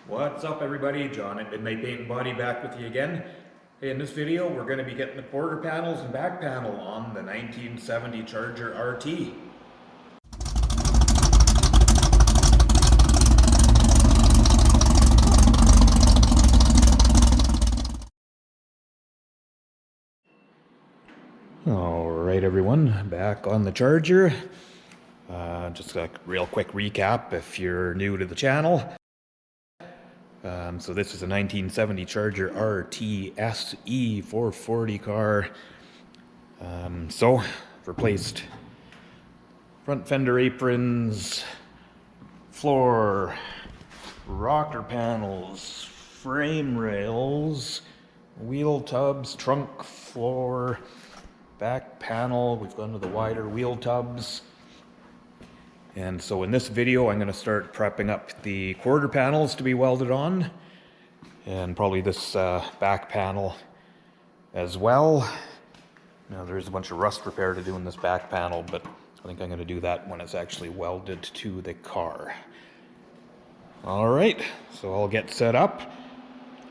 What's up everybody, John at Midnight Paint and Body back with you again. In this video we're going to be getting the quarter panels and back panel on the 1970 Charger RT. Alright everyone, back on the Charger. Just a real quick recap if you're new to the channel. So this is a 1970 Charger RT SE 440 car. So replaced front fender aprons, floor, rocker panels, frame rails, wheel tubs, trunk, floor, back panel. We've gone to the wider wheel tubs. And so in this video, I'm going to start prepping up the quarter panels to be welded on, and probably this back panel as well. Now there's a bunch of rust repair to do in this back panel, but I think I'm going to do that when it's actually welded to the car. All right, so I'll get set up.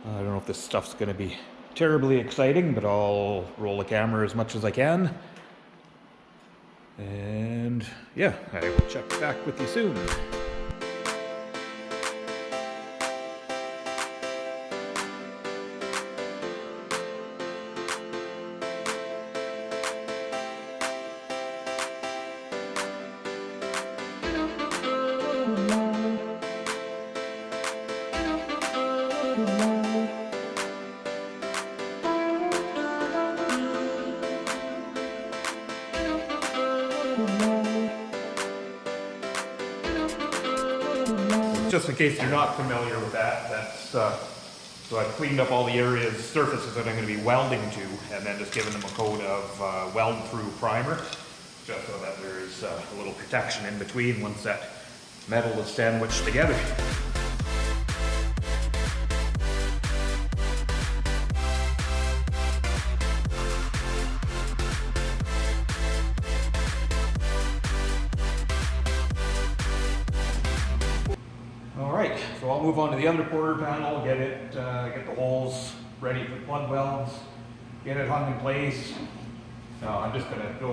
I don't know if this stuff's going to be terribly exciting, but I'll roll the camera as much as I can. And yeah, I will check back with you soon. Just in case you're not familiar with that's so I've cleaned up all the surfaces that I'm going to be welding to, and then just given them a coat of weld-through primer, just so that there's a little protection in between once that metal is sandwiched together. Alright, so I'll move on to the other quarter panel, get the holes ready for plug welds, get it hung in place. Those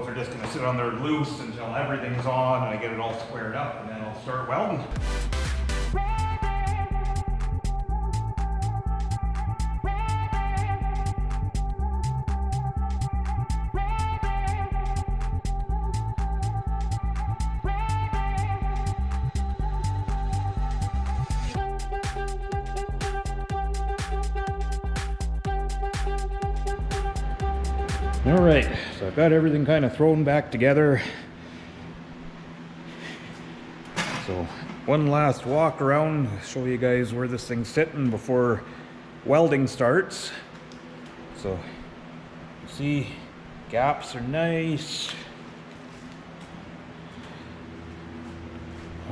are just gonna sit on there loose until everything's on and I get it all squared up, and then I'll start welding. All right, so I've got everything kind of thrown back together. So one last walk around, show you guys where this thing's sitting before welding starts. So see, gaps are nice.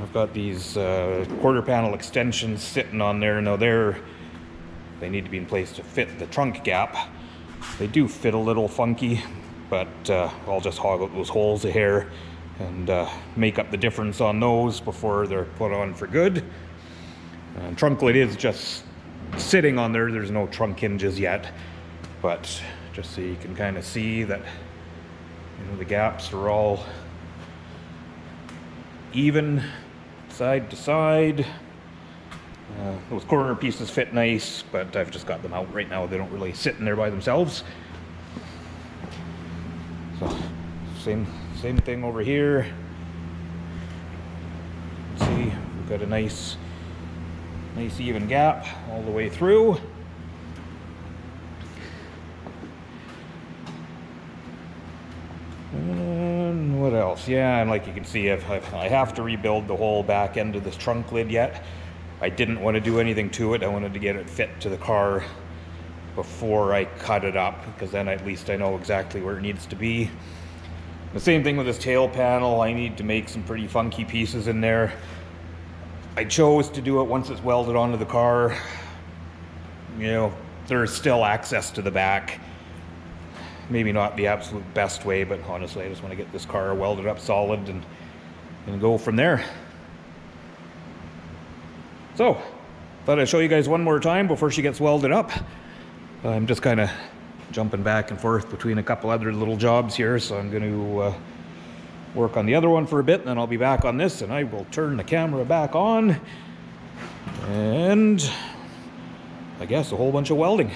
I've got these quarter panel extensions sitting on there. Now they need to be in place to fit the trunk gap. They do fit a little funky, but I'll just hog out those holes of hair and make up the difference on those before they're put on for good. Trunk lid is just sitting on there. There's no trunk hinges yet, but just so you can kind of see that, you know, the gaps are all even side to side. Those corner pieces fit nice, but I've just got them out right now. They don't really sit in there by themselves. So same thing over here. See, we've got a nice even gap all the way through. And what else? Yeah, and like you can see, I have to rebuild the whole back end of this trunk lid yet. I didn't want to do anything to it. I wanted to get it fit to the car before I cut it up, because then at least I know exactly where it needs to be. The same thing with this tail panel. I need to make some pretty funky pieces in there. I chose to do it once it's welded onto the car. You know, there's still access to the back. Maybe not the absolute best way, but honestly, I just want to get this car welded up solid and go from there. So, Thought I'd show you guys one more time before she gets welded up. I'm just kind of jumping back and forth between a couple other little jobs here, so I'm going to work on the other one for a bit, and then I'll be back on this, and I will turn the camera back on, and I guess a whole bunch of welding.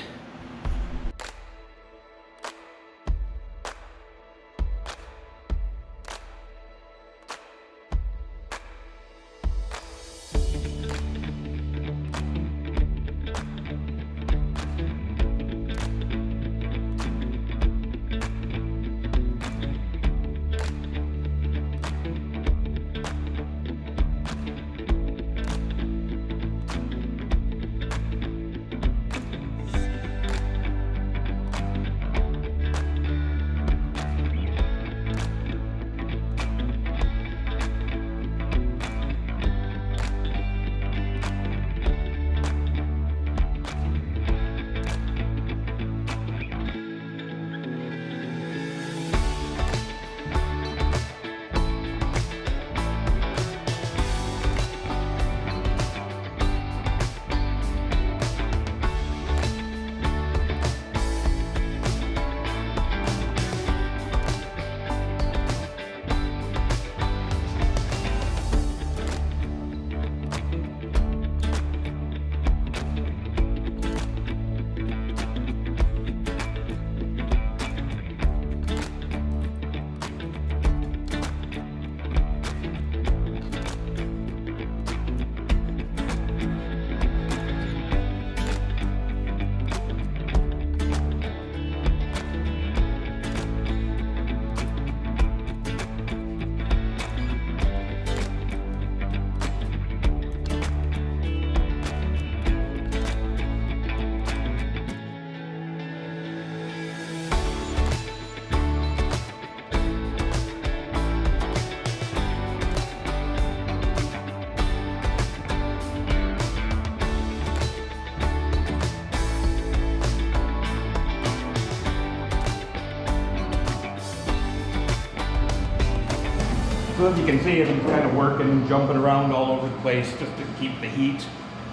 So as you can see, I'm kind of working, jumping around all over the place just to keep the heat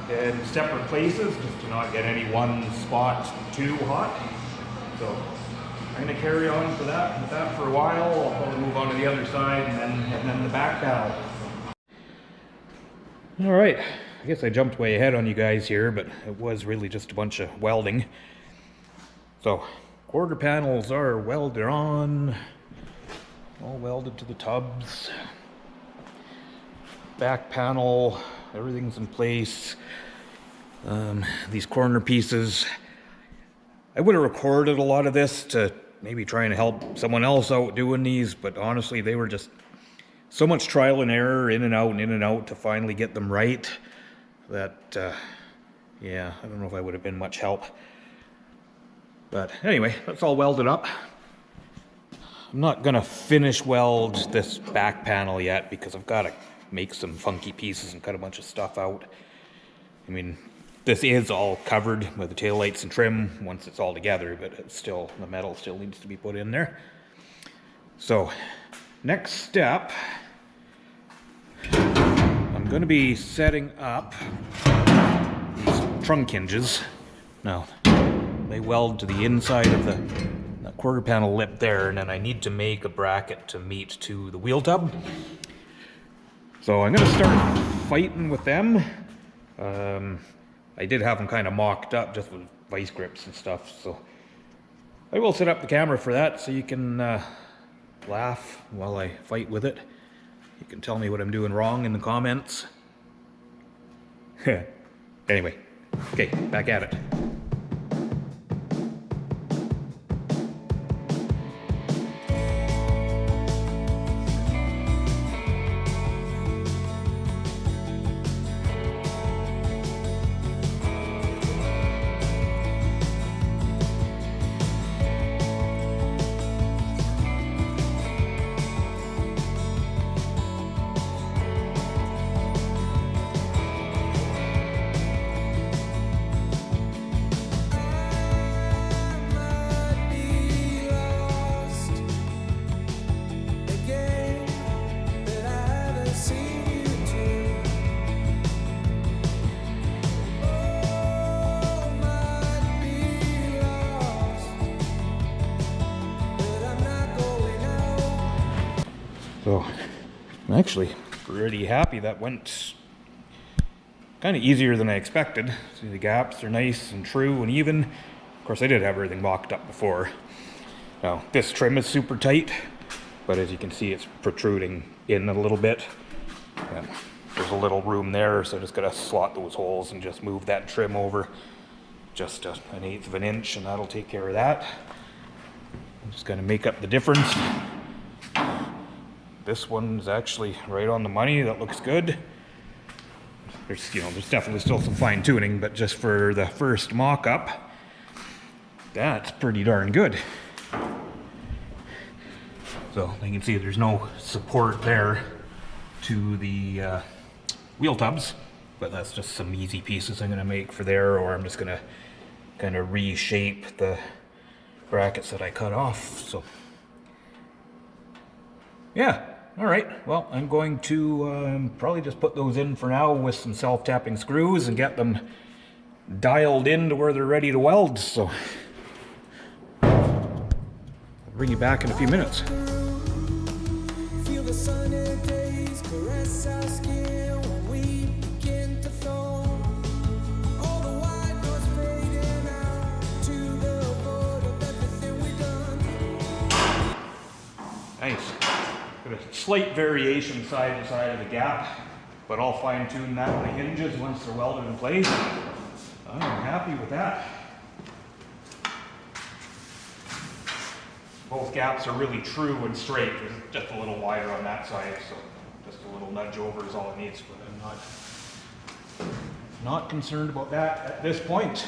in separate places, just to not get any one spot too hot. So I'm going to carry on with that for a while. I'll probably move on to the other side and then the back panel. All right, I guess I jumped way ahead on you guys here, but it was really just a bunch of welding. So quarter panels are welded on. All welded to the tubs. Back panel, everything's in place. These corner pieces, I would have recorded a lot of this to maybe try and help someone else out doing these, but honestly they were just so much trial and error, in and out to finally get them right, that yeah, I don't know if I would have been much help. But anyway, that's all welded up. I'm not gonna finish weld this back panel yet because I've got to make some funky pieces and cut a bunch of stuff out. I mean, this is all covered with the taillights and trim once it's all together, but it's still, the metal still needs to be put in there. So next step, I'm gonna be setting up these trunk hinges. Now, they weld to the inside of the quarter panel lip there, and then I need to make a bracket to meet to the wheel tub. So I'm gonna start fighting with them. I did have them kind of mocked up just with vice grips and stuff, so I will set up the camera for that so you can laugh while I fight with it. You can tell me what I'm doing wrong in the comments. Anyway, okay, back at it. So I'm actually pretty happy that went kind of easier than I expected. See, the gaps are nice and true and even. Of course, I did have everything mocked up before. Now, this trim is super tight, but as you can see, it's protruding in a little bit. And there's a little room there, so I just gotta slot those holes and just move that trim over just an 1/8 of an inch, and that'll take care of that. I'm just gonna make up the difference. This one's actually right on the money. That looks good. There's definitely still some fine tuning, but just for the first mock-up, that's pretty darn good. So you can see there's no support there to the wheel tubs, but that's just some easy pieces I'm going to make for there, or I'm just going to kind of reshape the brackets that I cut off. So yeah, all right, well, I'm going to probably just put those in for now with some self-tapping screws and get them dialed in to where they're ready to weld. So I'll bring you back in a few minutes. Nice. Got a slight variation side to side of the gap, but I'll fine tune that with the hinges once they're welded in place. I'm happy with that. Both gaps are really true and straight. There's just a little wider on that side, so just a little nudge over is all it needs, but I'm not concerned about that at this point.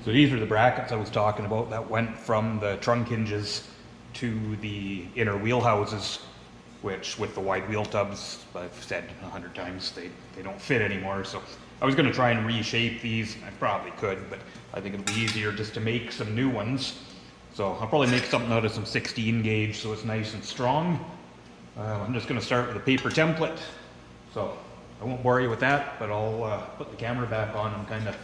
So these are the brackets I was talking about that went from the trunk hinges to the inner wheel houses, which with the wide wheel tubs, I've said 100 times, they don't fit anymore. So I was going to try and reshape these. I probably could, but I think it'll be easier just to make some new ones. So I'll probably make something out of some 16 gauge so it's nice and strong. I'm just going to start with a paper template. So I won't bore you with that, but I'll put the camera back on and kind of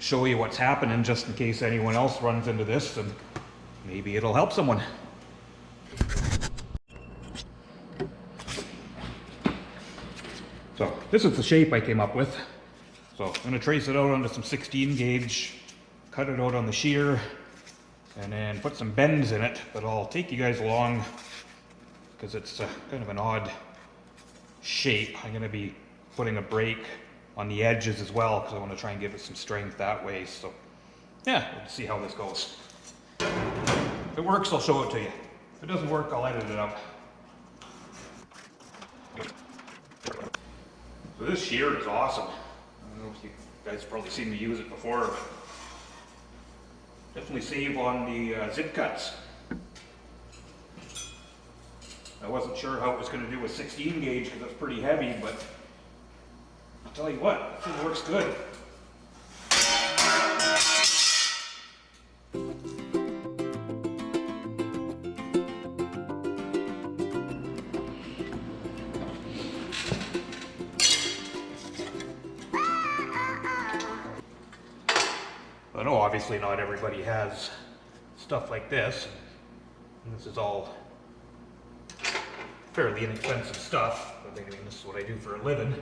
show you what's happening just in case anyone else runs into this, and maybe it'll help someone. So this is the shape I came up with. So I'm going to trace it out onto some 16 gauge, cut it out on the shear, and then put some bends in it, but I'll take you guys along because it's kind of an odd shape. I'm going to be putting a brake on the edges as well because I want to try and give it some strength that way. So yeah, we'll see how this goes. If it works, I'll show it to you. If it doesn't work, I'll edit it out. So this shear is awesome. I don't know if you guys have probably seen me use it before, but definitely save on the zip cuts. I wasn't sure how it was going to do with 16 gauge because it's pretty heavy, but I'll tell you what, it works good. I know obviously not everybody has stuff like this. And this is all fairly inexpensive stuff, but I mean, this is what I do for a living.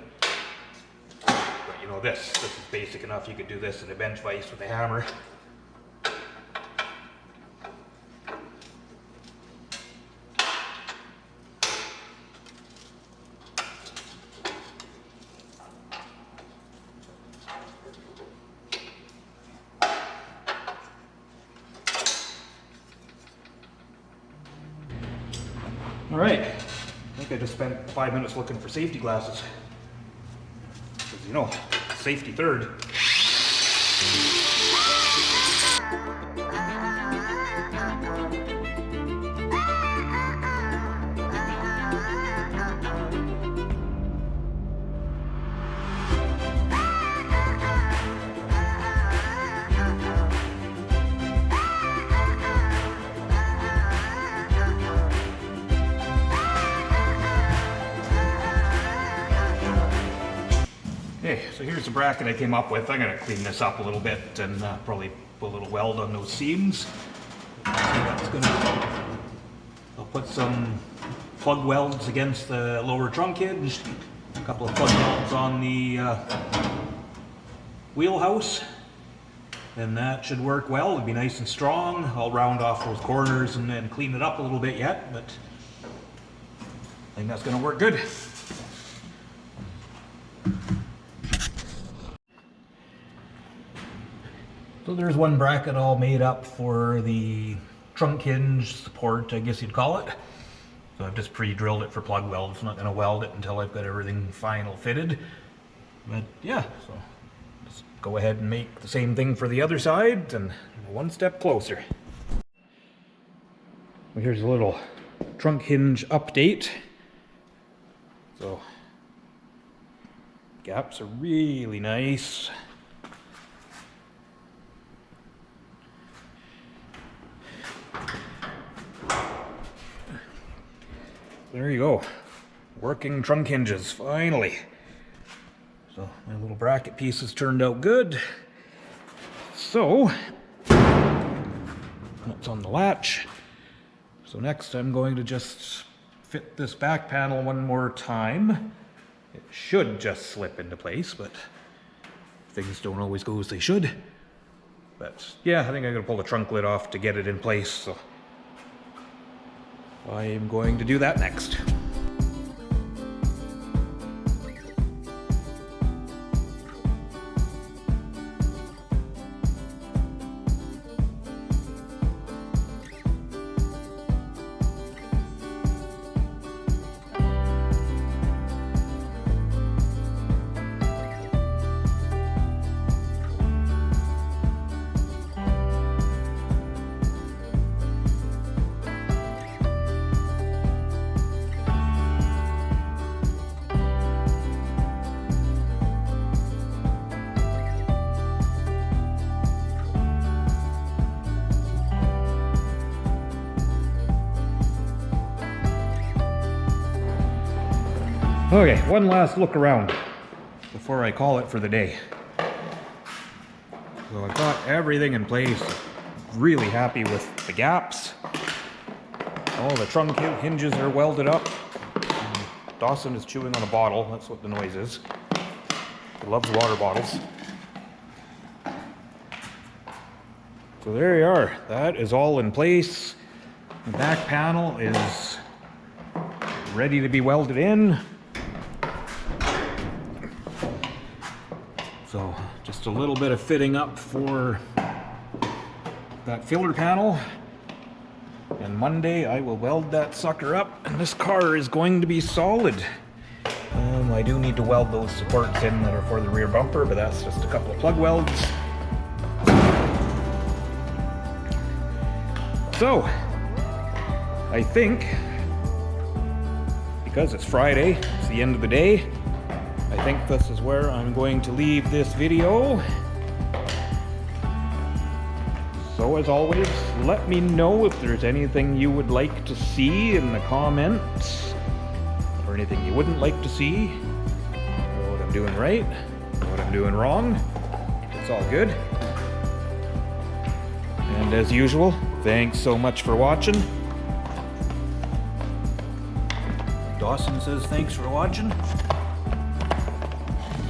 But you know, this is basic enough. You could do this in a bench vise with a hammer. All right, I think I just spent 5 minutes looking for safety glasses. Because, you know, safety third. Okay, so here's the bracket I came up with. I'm gonna clean this up a little bit and probably put a little weld on those seams. I'll put some plug welds against the lower trunk hinge, a couple of plug welds on the wheelhouse, and that should work well. It'll be nice and strong. I'll round off those corners and then clean it up a little bit yet, but I think that's gonna work good. So there's one bracket all made up for the trunk hinge support, I guess you'd call it. So I've just pre-drilled it for plug welds. I'm not going to weld it until I've got everything final fitted. But yeah, so just go ahead and make the same thing for the other side and one step closer. Well, here's a little trunk hinge update. So gaps are really nice. There you go. Working trunk hinges, finally. So my little bracket pieces turned out good. So that's on the latch. So next I'm going to just fit this back panel one more time. It should just slip into place, but things don't always go as they should. But yeah, I think I'm gonna pull the trunk lid off to get it in place. So I am going to do that next. Okay, one last look around before I call it for the day. So I've got everything in place. Really happy with the gaps. All the trunk hinges are welded up. And Dawson is chewing on a bottle. That's what the noise is. He loves water bottles. So there you are. That is all in place. The back panel is ready to be welded in. So just a little bit of fitting up for that filler panel. And Monday I will weld that sucker up and this car is going to be solid. I do need to weld those supports in that are for the rear bumper, but that's just a couple of plug welds. So I think, because it's Friday, it's the end of the day, I think this is where I'm going to leave this video. So as always, let me know if there's anything you would like to see in the comments, or anything you wouldn't like to see, or what I'm doing right, or what I'm doing wrong. It's all good. And as usual, thanks so much for watching. Dawson says thanks for watching.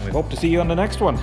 We hope to see you on the next one.